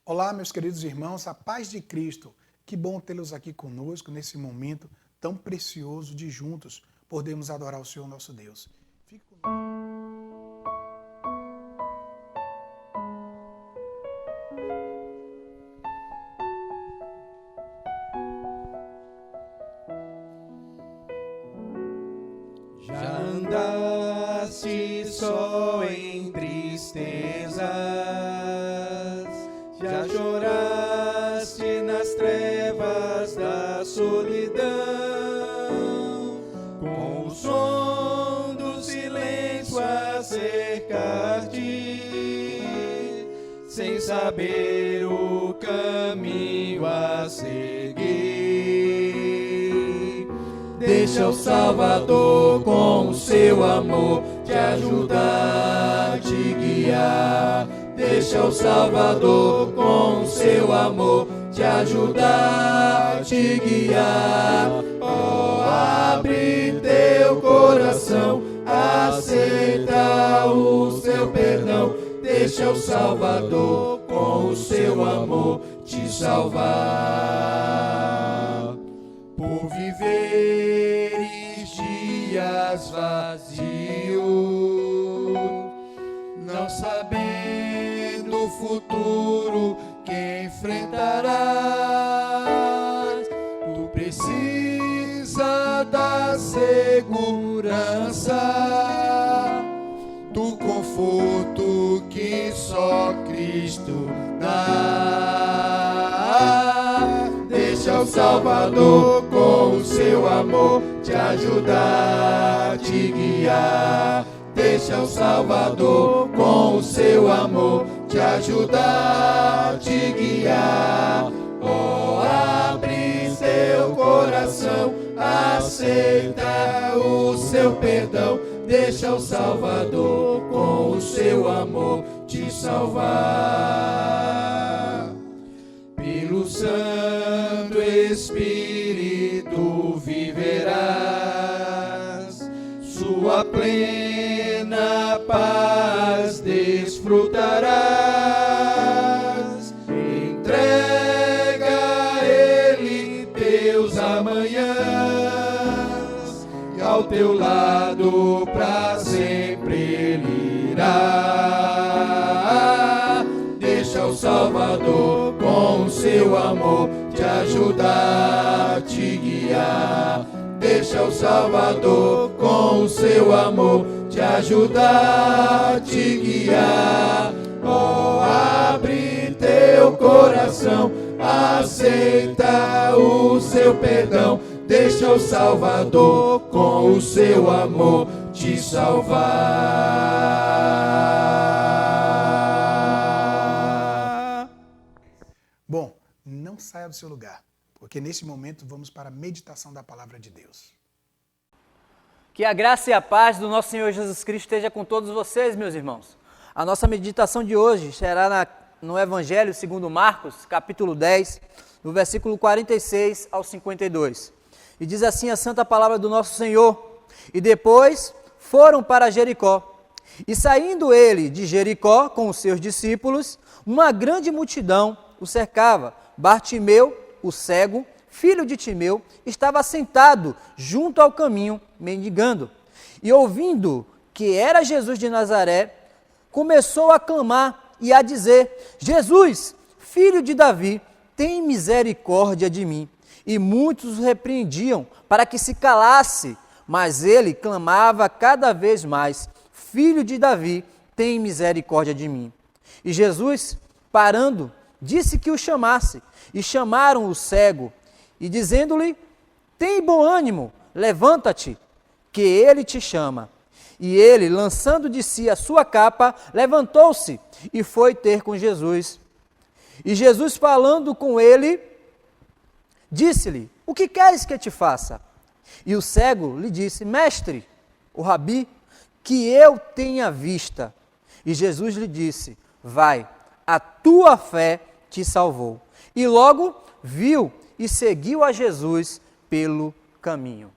Olá, meus queridos irmãos, a paz de Cristo. Que bom tê-los aqui conosco nesse momento tão precioso de juntos podermos adorar o Senhor nosso Deus. Fique conosco. Já andaste só em tristezas, já choraste nas trevas da solidão, com o som do silêncio a cercar-te, sem saber o caminho a seguir. Deixa o Salvador com o seu amor te ajudar, te guiar. Deixa o Salvador com o seu amor te ajudar, te guiar. Oh, abre teu coração, aceita o seu perdão. Deixa o Salvador com o seu amor te salvar. Por viveres dias vazios, não sabendo o futuro que enfrentarás, tu precisa da segurança, do conforto que só Cristo dá. Deixa o Salvador com o seu amor te ajudar, te guiar. Deixa o Salvador com o seu amor te ajudar, te guiar. Oh, abre seu coração, aceita o seu perdão. Deixa o Salvador com o seu amor te salvar. Pelo Santo Espírito viverás, sua plena paz desfrutarás. Entrega a Ele teus amanhãs, e ao teu lado pra sempre Ele irá. Deixa o Salvador com o seu amor te ajudar, te guiar. Deixa o Salvador com o seu amor te ajudar, te guiar. Oh, abre teu coração, aceita o seu perdão. Deixa o Salvador com o seu amor te salvar. Bom, não saia do seu lugar, porque nesse momento vamos para a meditação da palavra de Deus. Que a graça e a paz do nosso Senhor Jesus Cristo esteja com todos vocês, meus irmãos. A nossa meditação de hoje será no Evangelho segundo Marcos, capítulo 10, no versículo 46 ao 52. E diz assim a santa palavra do nosso Senhor: E depois foram para Jericó. E saindo ele de Jericó com os seus discípulos, uma grande multidão o cercava. Bartimeu, o cego, filho de Timeu, estava sentado junto ao caminho, mendigando. E ouvindo que era Jesus de Nazaré, começou a clamar e a dizer: Jesus, filho de Davi, tem misericórdia de mim. E muitos o repreendiam para que se calasse, mas ele clamava cada vez mais: Filho de Davi, tem misericórdia de mim. E Jesus, parando, disse que o chamasse. E chamaram o cego, e dizendo-lhe: Tem bom ânimo, levanta-te, que ele te chama. E ele, lançando de si a sua capa, levantou-se e foi ter com Jesus. E Jesus, falando com ele, disse-lhe: O que queres que te faça? E o cego lhe disse: Mestre, o rabi, que eu tenha vista. E Jesus lhe disse: Vai, a tua fé te salvou. E logo viu e seguiu a Jesus pelo caminho.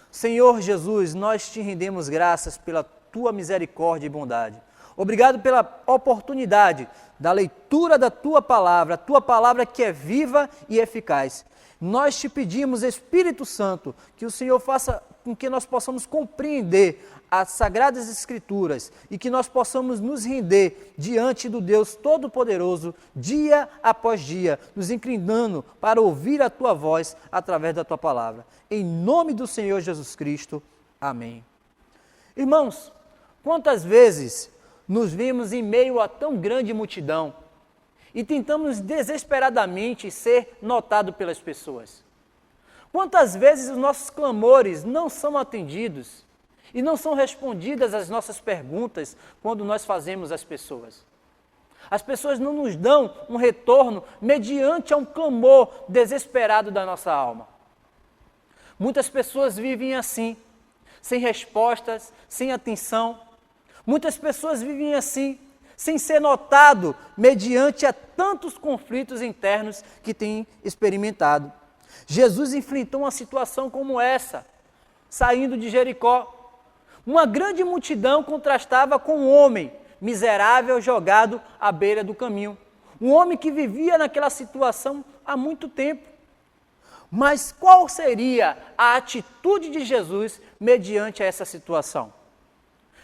Senhor Jesus, nós te rendemos graças pela tua misericórdia e bondade. Obrigado pela oportunidade da leitura da Tua palavra que é viva e eficaz. Nós te pedimos, Espírito Santo, que o Senhor faça com que nós possamos compreender as Sagradas Escrituras e que nós possamos nos render diante do Deus Todo-Poderoso, dia após dia, nos inclinando para ouvir a Tua voz através da Tua palavra. Em nome do Senhor Jesus Cristo. Amém. Irmãos, quantas vezes nos vimos em meio a tão grande multidão e tentamos desesperadamente ser notados pelas pessoas? Quantas vezes os nossos clamores não são atendidos e não são respondidas as nossas perguntas quando nós fazemos às pessoas? As pessoas não nos dão um retorno mediante a um clamor desesperado da nossa alma. Muitas pessoas vivem assim, sem respostas, sem atenção. Muitas pessoas vivem assim, sem ser notado mediante a tantos conflitos internos que têm experimentado. Jesus enfrentou uma situação como essa, saindo de Jericó. Uma grande multidão contrastava com um homem miserável jogado à beira do caminho. Um homem que vivia naquela situação há muito tempo. Mas qual seria a atitude de Jesus mediante essa situação?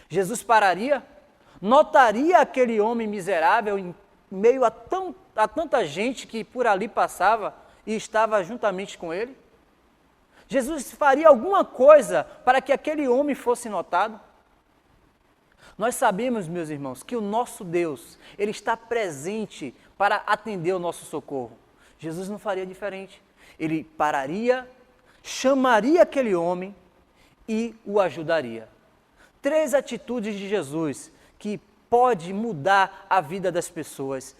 Jesus pararia, notaria aquele homem miserável em meio a tanta gente que por ali passava e estava juntamente com ele? Jesus faria alguma coisa para que aquele homem fosse notado? Nós sabemos, meus irmãos, que o nosso Deus, Ele está presente para atender o nosso socorro. Jesus não faria diferente. Ele pararia, chamaria aquele homem e o ajudaria. 3 atitudes de Jesus que pode mudar a vida das pessoas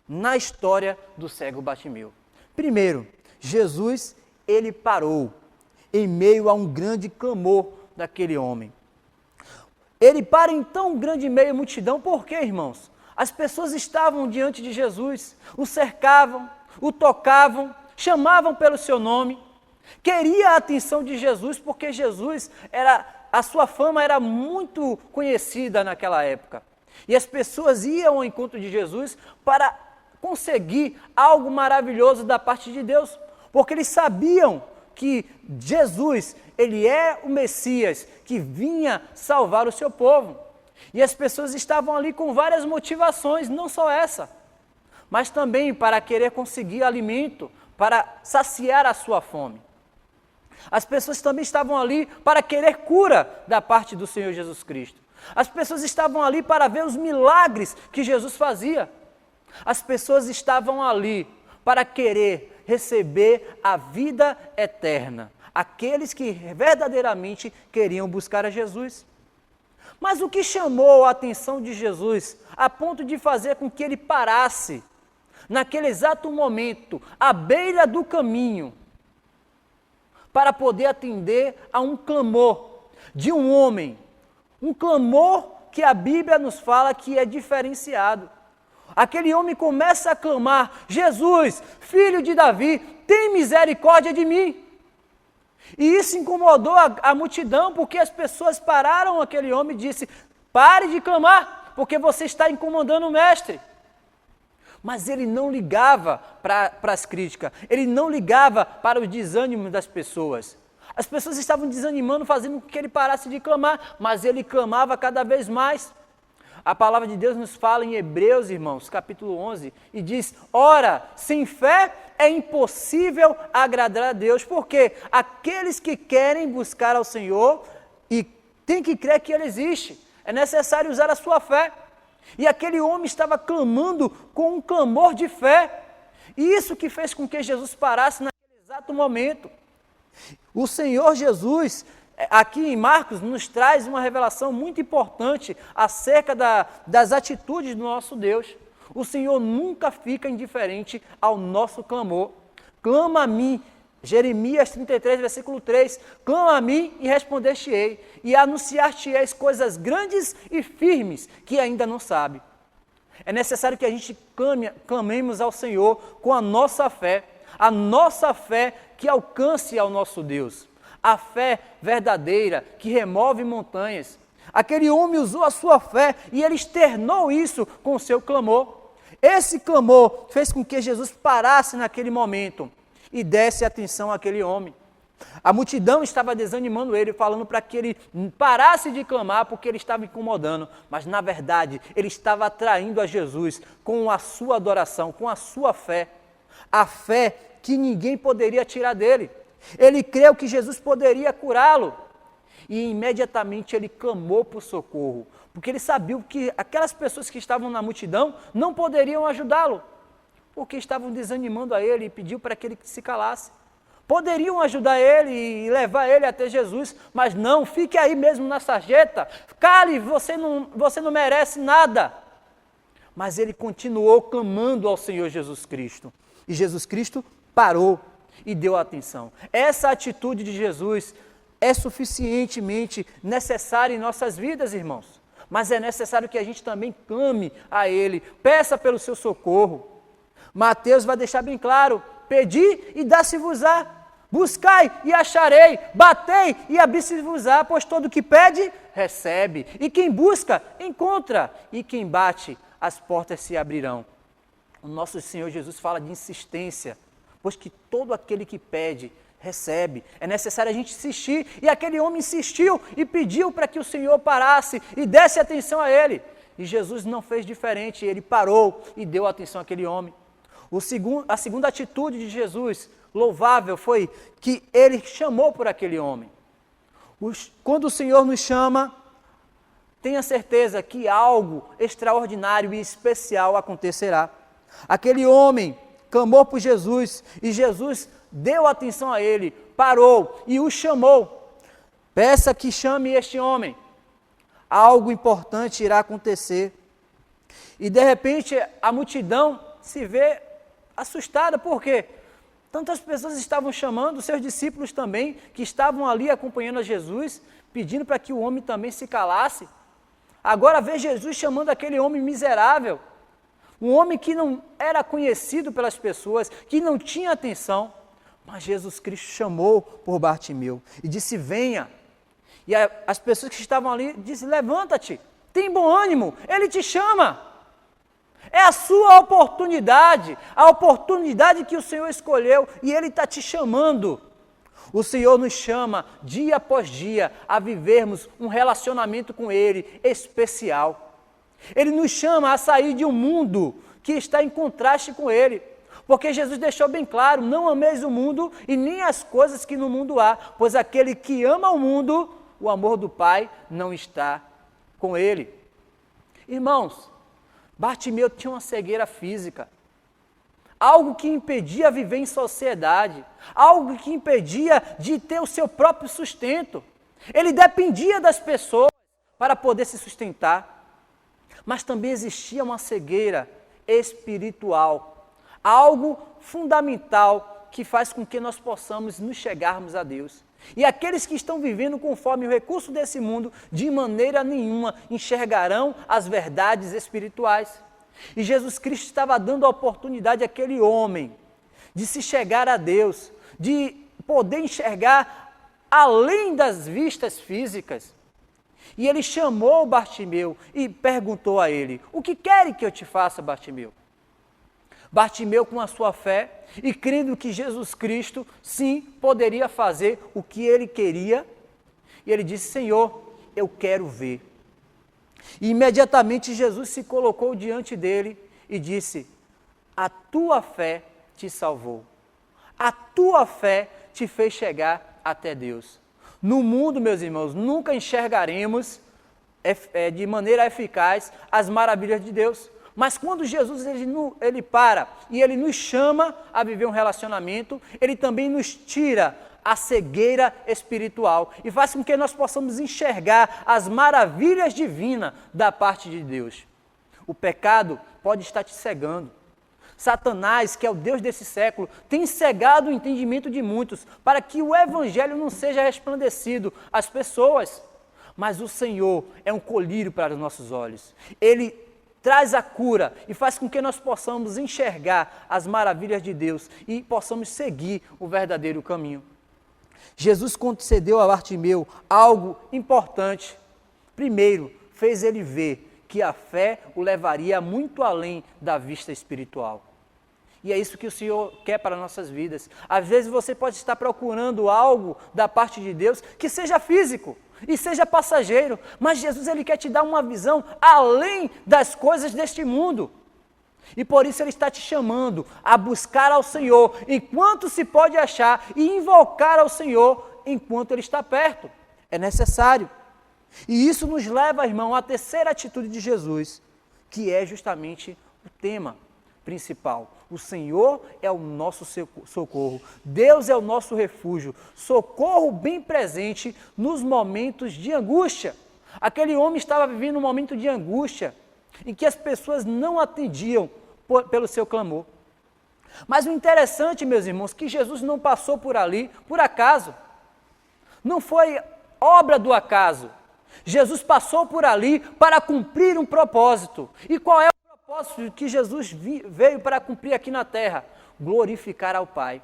na história do cego Bartimeu. Primeiro, Jesus, ele parou em meio a um grande clamor daquele homem. Ele para em tão grande meio multidão, por quê, irmãos? As pessoas estavam diante de Jesus, o cercavam, o tocavam, chamavam pelo seu nome, queria a atenção de Jesus, porque Jesus a sua fama era muito conhecida naquela época. E as pessoas iam ao encontro de Jesus para conseguir algo maravilhoso da parte de Deus, porque eles sabiam que Jesus, ele é o Messias que vinha salvar o seu povo. E as pessoas estavam ali com várias motivações, não só essa, mas também para querer conseguir alimento, para saciar a sua fome. As pessoas também estavam ali para querer cura da parte do Senhor Jesus Cristo. As pessoas estavam ali para ver os milagres que Jesus fazia. As pessoas estavam ali para querer receber a vida eterna. Aqueles que verdadeiramente queriam buscar a Jesus. Mas o que chamou a atenção de Jesus a ponto de fazer com que ele parasse naquele exato momento, à beira do caminho, para poder atender a um clamor de um homem, um clamor que a Bíblia nos fala que é diferenciado. Aquele homem começa a clamar: Jesus, filho de Davi, tem misericórdia de mim. E isso incomodou a multidão, porque as pessoas pararam aquele homem e disse: pare de clamar, porque você está incomodando o mestre. Mas ele não ligava para as críticas, ele não ligava para o desânimo das pessoas. As pessoas estavam desanimando, fazendo com que ele parasse de clamar, mas ele clamava cada vez mais. A palavra de Deus nos fala em Hebreus, irmãos, capítulo 11, e diz: ora, sem fé é impossível agradar a Deus, porque aqueles que querem buscar ao Senhor e têm que crer que Ele existe, é necessário usar a sua fé. E aquele homem estava clamando com um clamor de fé. E isso que fez com que Jesus parasse naquele exato momento. O Senhor Jesus, aqui em Marcos, nos traz uma revelação muito importante acerca das atitudes do nosso Deus. O Senhor nunca fica indiferente ao nosso clamor. Clama a mim, Jeremias 33, versículo 3, clama a mim e responder-te-ei, e anunciar-te-eis coisas grandes e firmes que ainda não sabe. É necessário que a gente clamemos ao Senhor com a nossa fé que alcance ao nosso Deus, a fé verdadeira que remove montanhas, Aquele homem usou a sua fé e ele externou isso com o seu clamor. Esse clamor fez com que Jesus parasse naquele momento e desse atenção àquele homem. A multidão estava desanimando ele, falando para que ele parasse de clamar porque ele estava incomodando. Mas, na verdade, ele estava atraindo a Jesus com a sua adoração, com a sua fé. A fé que ninguém poderia tirar dele. Ele creu que Jesus poderia curá-lo. E imediatamente ele clamou por socorro, porque ele sabia que aquelas pessoas que estavam na multidão não poderiam ajudá-lo, porque estavam desanimando a ele e pediu para que ele se calasse. Poderiam ajudar ele e levar ele até Jesus, mas não, fique aí mesmo na sarjeta, cale, você não merece nada. Mas ele continuou clamando ao Senhor Jesus Cristo, e Jesus Cristo parou e deu atenção. Essa atitude de Jesus é suficientemente necessária em nossas vidas, irmãos. Mas é necessário que a gente também clame a Ele, peça pelo seu socorro. Mateus vai deixar bem claro: pedi e dá-se-vos-á, buscai e acharei, batei e abri-se-vos-á, pois todo que pede, recebe, e quem busca, encontra, e quem bate, as portas se abrirão. O nosso Senhor Jesus fala de insistência, pois que todo aquele que pede, recebe. É necessário a gente insistir, e aquele homem insistiu e pediu para que o Senhor parasse e desse atenção a ele. E Jesus não fez diferente, ele parou e deu atenção àquele homem. A segunda atitude de Jesus, louvável, foi que ele chamou por aquele homem. Quando o Senhor nos chama, tenha certeza que algo extraordinário e especial acontecerá. Aquele homem clamou por Jesus e Jesus deu atenção a ele, parou e o chamou. Peça que chame este homem. Algo importante irá acontecer. E de repente a multidão se vê assustada, porque tantas pessoas estavam chamando, seus discípulos também, que estavam ali acompanhando a Jesus, pedindo para que o homem também se calasse. Agora vê Jesus chamando aquele homem miserável, um homem que não era conhecido pelas pessoas, que não tinha atenção. Mas Jesus Cristo chamou por Bartimeu e disse: venha. E as pessoas que estavam ali disseram: levanta-te, tem bom ânimo, ele te chama. É a sua oportunidade, a oportunidade que o Senhor escolheu e ele está te chamando. O Senhor nos chama dia após dia a vivermos um relacionamento com Ele especial. Ele nos chama a sair de um mundo que está em contraste com Ele. Porque Jesus deixou bem claro: não ameis o mundo e nem as coisas que no mundo há, pois aquele que ama o mundo, o amor do Pai não está com ele. Irmãos, Bartimeu tinha uma cegueira física, algo que impedia viver em sociedade, algo que impedia de ter o seu próprio sustento. Ele dependia das pessoas para poder se sustentar. Mas também existia uma cegueira espiritual, algo fundamental que faz com que nós possamos nos chegarmos a Deus. E aqueles que estão vivendo conforme o recurso desse mundo, de maneira nenhuma enxergarão as verdades espirituais. E Jesus Cristo estava dando a oportunidade àquele homem de se chegar a Deus, de poder enxergar além das vistas físicas. E ele chamou Bartimeu e perguntou a ele: o que quer que eu te faça, Bartimeu? Bartimeu, com a sua fé e crendo que Jesus Cristo, sim, poderia fazer o que ele queria, e ele disse: Senhor, eu quero ver. E imediatamente Jesus se colocou diante dele e disse: a tua fé te salvou, a tua fé te fez chegar até Deus. No mundo, meus irmãos, nunca enxergaremos de maneira eficaz as maravilhas de Deus. Mas quando Jesus ele para e ele nos chama a viver um relacionamento, ele também nos tira a cegueira espiritual e faz com que nós possamos enxergar as maravilhas divinas da parte de Deus. O pecado pode estar te cegando. Satanás, que é o Deus desse século, tem cegado o entendimento de muitos para que o evangelho não seja resplandecido às pessoas. Mas o Senhor é um colírio para os nossos olhos. Ele traz a cura e faz com que nós possamos enxergar as maravilhas de Deus e possamos seguir o verdadeiro caminho. Jesus concedeu a Bartimeu algo importante. Primeiro, fez ele ver que a fé o levaria muito além da vista espiritual. E é isso que o Senhor quer para nossas vidas. Às vezes você pode estar procurando algo da parte de Deus que seja físico e seja passageiro, mas Jesus ele quer te dar uma visão além das coisas deste mundo. E por isso ele está te chamando a buscar ao Senhor enquanto se pode achar e invocar ao Senhor enquanto ele está perto. É necessário. E isso nos leva, irmão, à terceira atitude de Jesus, que é justamente o tema principal. O Senhor é o nosso socorro. Deus é o nosso refúgio. Socorro bem presente nos momentos de angústia. Aquele homem estava vivendo um momento de angústia, em que as pessoas não atendiam pelo seu clamor. Mas o interessante, meus irmãos, que Jesus não passou por ali por acaso. Não foi obra do acaso. Jesus passou por ali para cumprir um propósito. E qual é o propósito que Jesus veio para cumprir aqui na terra? Glorificar ao Pai.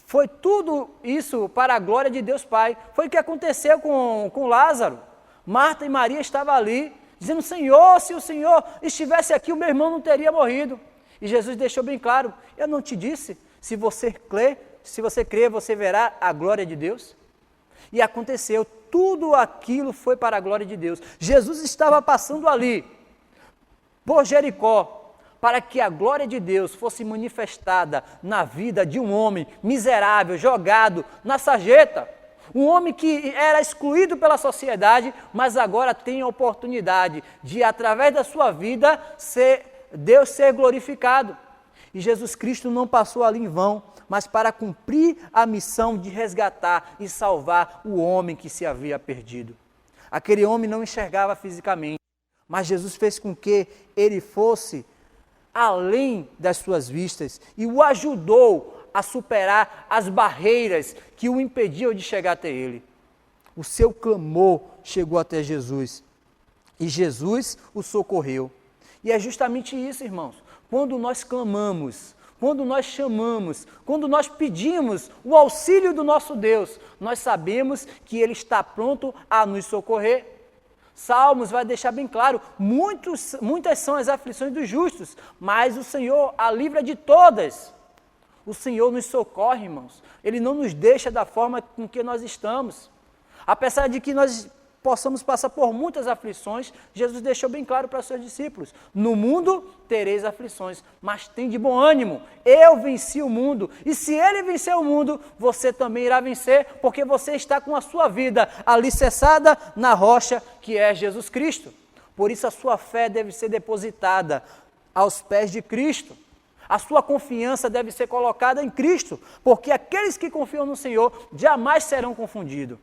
Foi tudo isso para a glória de Deus Pai. Foi o que aconteceu com Lázaro. Marta e Maria estavam ali, dizendo: Senhor, se o Senhor estivesse aqui, o meu irmão não teria morrido. E Jesus deixou bem claro: eu não te disse, se você crer, você verá a glória de Deus. E aconteceu, tudo aquilo foi para a glória de Deus. Jesus estava passando ali, por Jericó, para que a glória de Deus fosse manifestada na vida de um homem miserável, jogado na sarjeta. Um homem que era excluído pela sociedade, mas agora tem a oportunidade de, através da sua vida, Deus ser glorificado. E Jesus Cristo não passou ali em vão, mas para cumprir a missão de resgatar e salvar o homem que se havia perdido. Aquele homem não enxergava fisicamente, mas Jesus fez com que ele fosse além das suas vistas e o ajudou a superar as barreiras que o impediam de chegar até ele. O seu clamor chegou até Jesus e Jesus o socorreu. E é justamente isso, irmãos. Quando nós clamamos, quando nós chamamos, quando nós pedimos o auxílio do nosso Deus, nós sabemos que Ele está pronto a nos socorrer. Salmos vai deixar bem claro, muitas são as aflições dos justos, mas o Senhor a livra de todas. O Senhor nos socorre, irmãos. Ele não nos deixa da forma com que nós estamos. Apesar de que nós possamos passar por muitas aflições, Jesus deixou bem claro para os seus discípulos: no mundo tereis aflições, mas tem de bom ânimo, eu venci o mundo, e se ele vencer o mundo, você também irá vencer, porque você está com a sua vida alicerçada na rocha que é Jesus Cristo. Por isso a sua fé deve ser depositada aos pés de Cristo, a sua confiança deve ser colocada em Cristo, porque aqueles que confiam no Senhor jamais serão confundidos.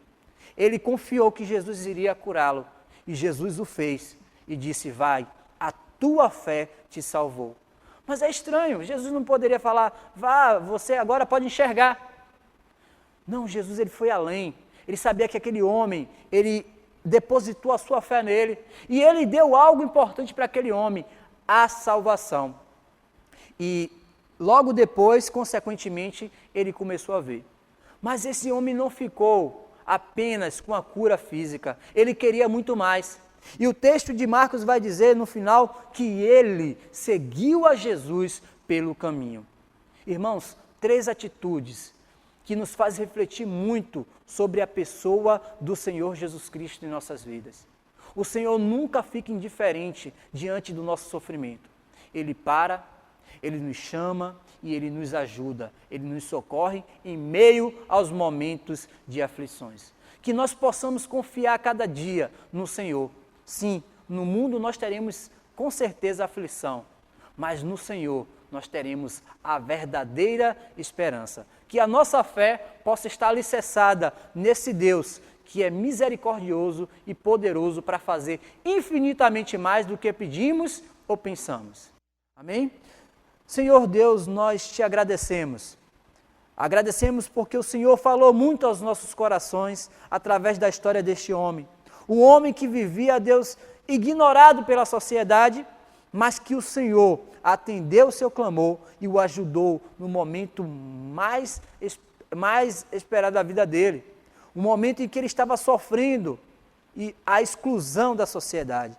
Ele confiou que Jesus iria curá-lo, e Jesus o fez, e disse: vai, a tua fé te salvou. Mas é estranho, Jesus não poderia falar: vá, você agora pode enxergar. Não, Jesus ele foi além, ele sabia que aquele homem, ele depositou a sua fé nele, e ele deu algo importante para aquele homem, a salvação. E logo depois, consequentemente, ele começou a ver. Mas esse homem não ficou apenas com a cura física, ele queria muito mais. E o texto de Marcos vai dizer no final que ele seguiu a Jesus pelo caminho. Irmãos, 3 atitudes que nos fazem refletir muito sobre a pessoa do Senhor Jesus Cristo em nossas vidas. O Senhor nunca fica indiferente diante do nosso sofrimento. Ele para, Ele nos chama e Ele nos ajuda, Ele nos socorre em meio aos momentos de aflições. Que nós possamos confiar cada dia no Senhor. Sim, no mundo nós teremos com certeza aflição, mas no Senhor nós teremos a verdadeira esperança. Que a nossa fé possa estar alicerçada nesse Deus que é misericordioso e poderoso para fazer infinitamente mais do que pedimos ou pensamos. Amém? Senhor Deus, nós te agradecemos. Agradecemos porque o Senhor falou muito aos nossos corações através da história deste homem. Um homem que vivia, Deus, ignorado pela sociedade, mas que o Senhor atendeu o seu clamor e o ajudou no momento mais esperado da vida dele. Um momento em que ele estava sofrendo e a exclusão da sociedade.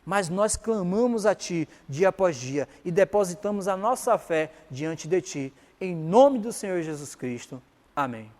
Mas nós clamamos a Ti dia após dia e depositamos a nossa fé diante de Ti. Em nome do Senhor Jesus Cristo. Amém.